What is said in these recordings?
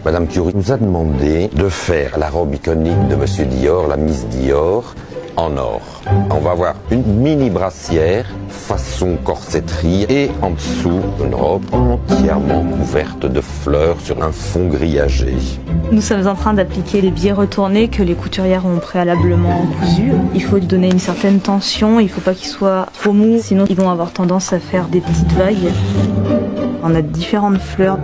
Madame Curie nous a demandé de faire la robe iconique de Monsieur Dior, la Miss Dior, en or. On va avoir une mini brassière façon corsetterie et en dessous une robe entièrement couverte de fleurs sur un fond grillagé. Nous sommes en train d'appliquer les biais retournés que les couturières ont préalablement cousus. Il faut donner une certaine tension, il ne faut pas qu'ils soient trop mous, sinon ils vont avoir tendance à faire des petites vagues. On a différentes fleurs,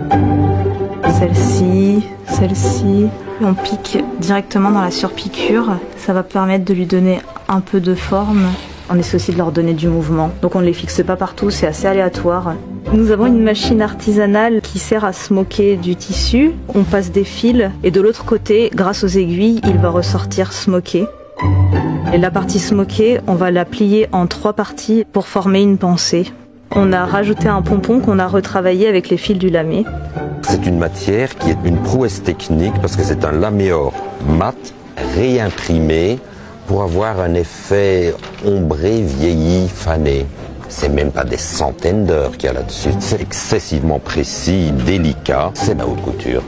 celle-ci, celle-ci. On pique directement dans la surpiqûre, ça va permettre de lui donner un peu de forme. On essaie aussi de leur donner du mouvement, donc on ne les fixe pas partout, c'est assez aléatoire. Nous avons une machine artisanale qui sert à smoker du tissu. On passe des fils et de l'autre côté, grâce aux aiguilles, il va ressortir smoké. Et la partie smokée, on va la plier en 3 parties pour former une pensée. On a rajouté un pompon qu'on a retravaillé avec les fils du lamé. C'est une matière qui est une prouesse technique parce que c'est un laméor mat réimprimé pour avoir un effet ombré, vieilli, fané. C'est même pas des centaines d'heures qu'il y a là-dessus. C'est excessivement précis, délicat. C'est la haute couture.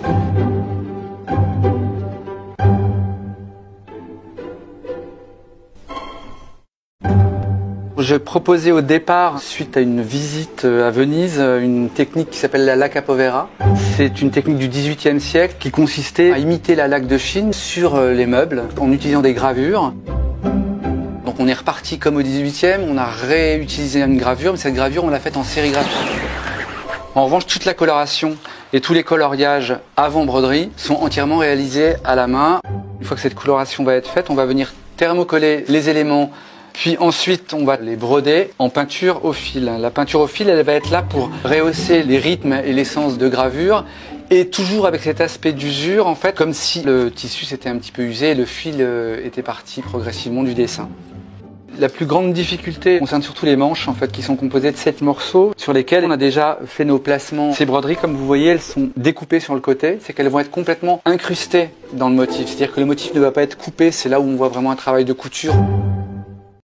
J'ai proposé au départ, suite à une visite à Venise, une technique qui s'appelle la laque povera. C'est une technique du XVIIIe siècle qui consistait à imiter la laque de Chine sur les meubles en utilisant des gravures. Donc on est reparti comme au XVIIIe, on a réutilisé une gravure, mais cette gravure on l'a faite en sérigraphie. En revanche, toute la coloration et tous les coloriages avant broderie sont entièrement réalisés à la main. Une fois que cette coloration va être faite, on va venir thermocoller les éléments. Puis ensuite, on va les broder en peinture au fil. La peinture au fil, elle va être là pour rehausser les rythmes et l'essence de gravure. Et toujours avec cet aspect d'usure, en fait, comme si le tissu s'était un petit peu usé et le fil était parti progressivement du dessin. La plus grande difficulté concerne surtout les manches, en fait, qui sont composées de 7 morceaux sur lesquels on a déjà fait nos placements. Ces broderies, comme vous voyez, elles sont découpées sur le côté. C'est qu'elles vont être complètement incrustées dans le motif. C'est-à-dire que le motif ne va pas être coupé. C'est là où on voit vraiment un travail de couture.